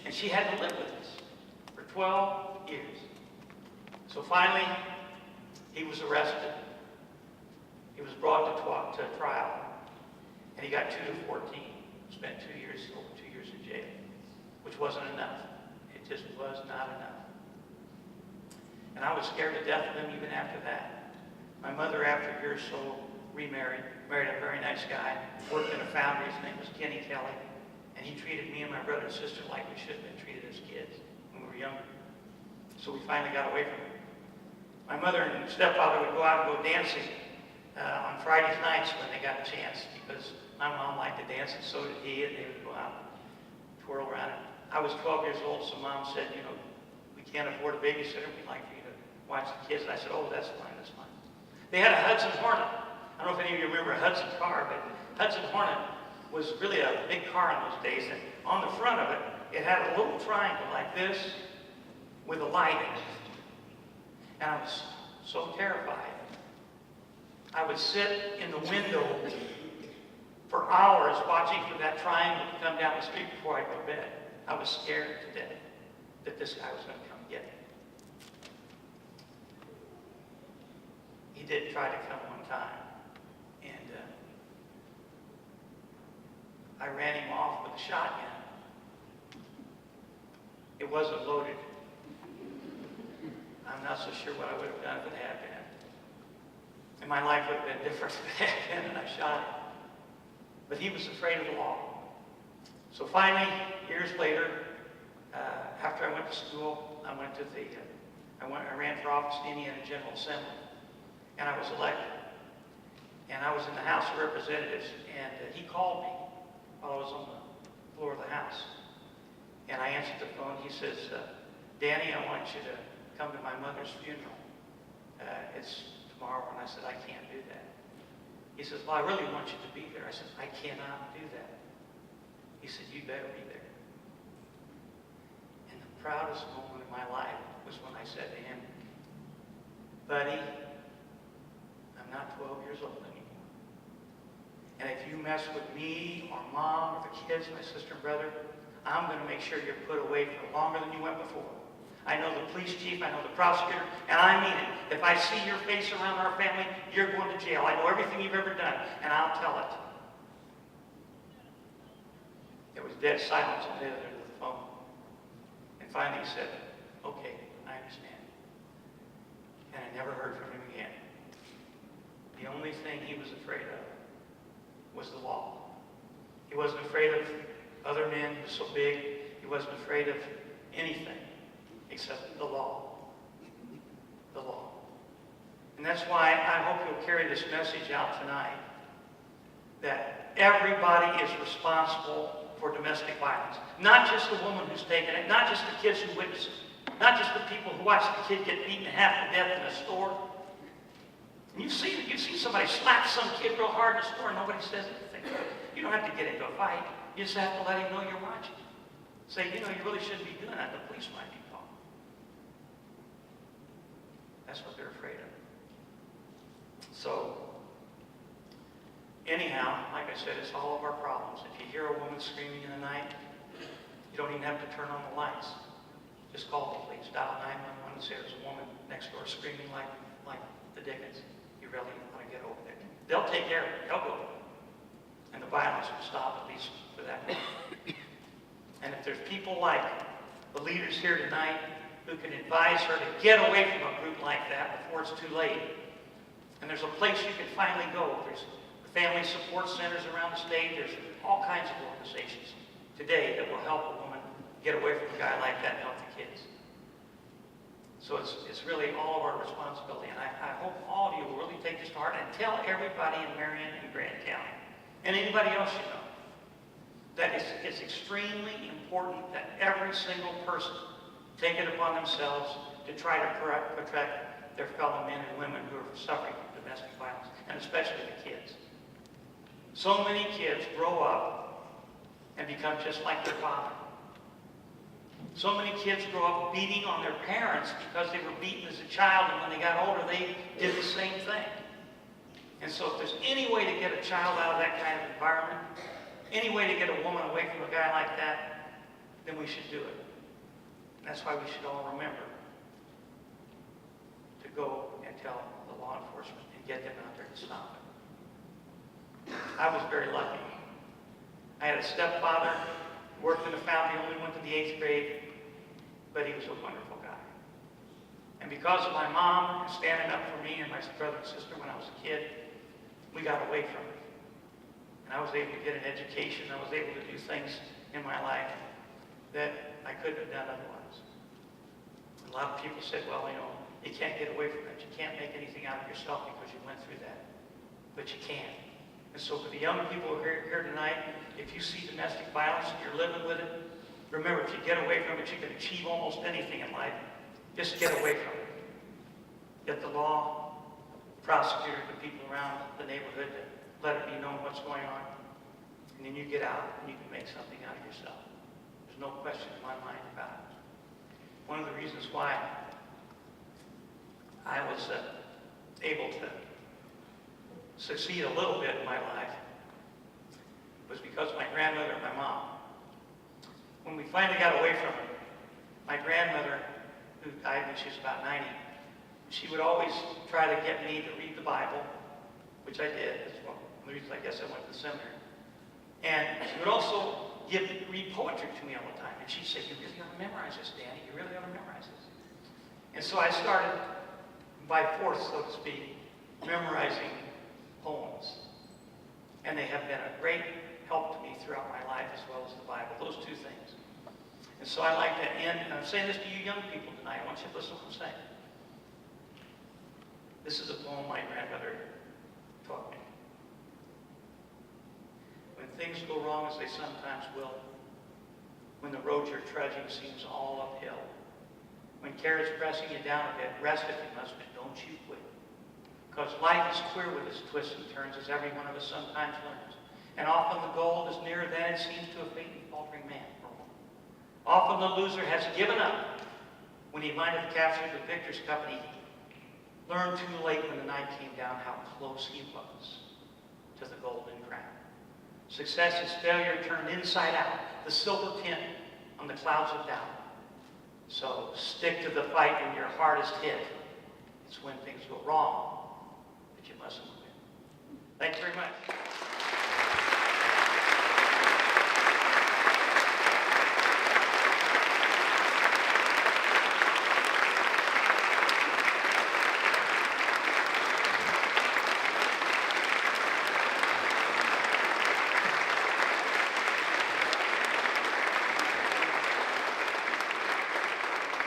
And she had to live with us for 12 years. So finally, he was arrested. He was brought to trial. And he got 2 to 14. Spent 2 years, over 2 years in jail, which wasn't enough. It just was not enough. And I was scared to death of him even after that. My mother, after a year or so, remarried, married a very nice guy, worked in a foundry. His name was Kenny Kelly. And he treated me and my brother and sister like we should have been treated as kids when we were younger. So we finally got away from him. My mother and stepfather would go out and go dancing on Friday nights when they got a chance, because my mom liked to dance and so did he, and they would go out, twirl around it. I was 12 years old, so Mom said, you know, we can't afford a babysitter. We'd like for you to watch the kids. And I said, oh, that's fine, that's fine. They had a Hudson Hornet. I don't know if any of you remember a Hudson car, but Hudson Hornet was really a big car in those days. And on the front of it, it had a little triangle like this with a light in it. And I was so terrified. I would sit in the window for hours watching for that triangle to come down the street before I go to bed. I was scared to death that this guy was going to come get me. He did try to come one time, and I ran him off with a shotgun. It wasn't loaded. I'm not so sure what I would have done if it had been. And my life would have been different if it had been, and I shot him. But he was afraid of the law. So finally, years later, after I went to school, I went to I ran for office in the Indiana General Assembly, and I was elected. And I was in the House of Representatives, and he called me while I was on the floor of the House. And I answered the phone. He says, Danny, I want you to come to my mother's funeral. It's tomorrow. And I said, I can't do that. He says, well, I really want you to be there. I said, I cannot do that. He said, you better be there. And the proudest moment of my life was when I said to him, buddy, I'm not 12 years old anymore. And if you mess with me or Mom or the kids, my sister and brother, I'm going to make sure you're put away for longer than you went before. I know the police chief, I know the prosecutor, and I mean it. If I see your face around our family, you're going to jail. I know everything you've ever done, and I'll tell it. There was dead silence on the other end of the phone. And finally he said, okay, I understand. And I never heard from him again. The only thing he was afraid of was the law. He wasn't afraid of other men. He was so big. He wasn't afraid of anything except the law. The law. And that's why I hope you'll carry this message out tonight, that everybody is responsible for domestic violence. Not just the woman who's taken it, not just the kids who witness it, not just the people who watch the kid get beaten half to death in a store. And you've seen somebody slap some kid real hard in a store and nobody says anything. You don't have to get into a fight. You just have to let him know you're watching. Say, you know, you really shouldn't be doing that. The police might be called. That's what they're afraid of. So, anyhow, like I said, it's all of our problems. If you hear a woman screaming in the night, you don't even have to turn on the lights. Just call the police. Dial 911 and say there's a woman next door screaming like the dickens. You really want to get over there. They'll take care of it. They'll go. And the violence will stop, at least for that moment. And if there's people like the leaders here tonight who can advise her to get away from a group like that before it's too late, and there's a place you can finally go. There's family support centers around the state. There's all kinds of organizations today that will help a woman get away from a guy like that and help the kids. So it's really all of our responsibility. And I hope all of you will really take this to heart and tell everybody in Marion and Grant County, and anybody else you know, that it's extremely important that every single person take it upon themselves to try to protect their fellow men and women who are suffering from domestic violence, and especially the kids. So many kids grow up and become just like their father. So many kids grow up beating on their parents because they were beaten as a child, and when they got older, they did the same thing. And so if there's any way to get a child out of that kind of environment, any way to get a woman away from a guy like that, then we should do it. And that's why we should all remember to go and tell the law enforcement and get them out there to stop it. I was very lucky. I had a stepfather, worked in a foundry, only went to the 8th grade, but he was a wonderful guy. And because of my mom standing up for me and my brother and sister when I was a kid, we got away from it. And I was able to get an education. I was able to do things in my life that I couldn't have done otherwise. A lot of people said, well, you know, you can't get away from it. You can't make anything out of yourself because you went through that. But you can. And so for the young people who are here tonight, if you see domestic violence and you're living with it, remember, if you get away from it, you can achieve almost anything in life. Just get away from it. Get the law, prosecutor, the people around the neighborhood to let it be known what's going on. And then you get out and you can make something out of yourself. There's no question in my mind about it. One of the reasons why I was able to succeed a little bit in my life was because of my grandmother and my mom. When we finally got away from her, my grandmother, who died when she was about 90, she would always try to get me to read the Bible, which I did. That's one of the reasons I guess I went to the seminary. And she would also read poetry to me all the time. And she'd say, you really ought to memorize this, Danny. You really ought to memorize this. And so I started, by force, so to speak, memorizing poems. And they have been a great help to me throughout my life as well as the Bible, those two things. And so I like to end, and I'm saying this to you young people tonight. I want you to listen to what I'm saying. This is a poem my grandmother taught me. When things go wrong, as they sometimes will, when the road you're trudging seems all uphill, when care is pressing you down a bit, rest if you must, but don't you quit. Because life is queer with its twists and turns, as every one of us sometimes learns. And often the goal is nearer than it seems to a faint and faltering man or woman. Often the loser has given up when he might have captured the victor's cup, and he learned too late when the night came down how close he was to the golden crown. Success is failure turned inside out, the silver tint on the clouds of doubt. So stick to the fight when your heart is hit. It's when things go wrong that you mustn't quit. Thank you very much.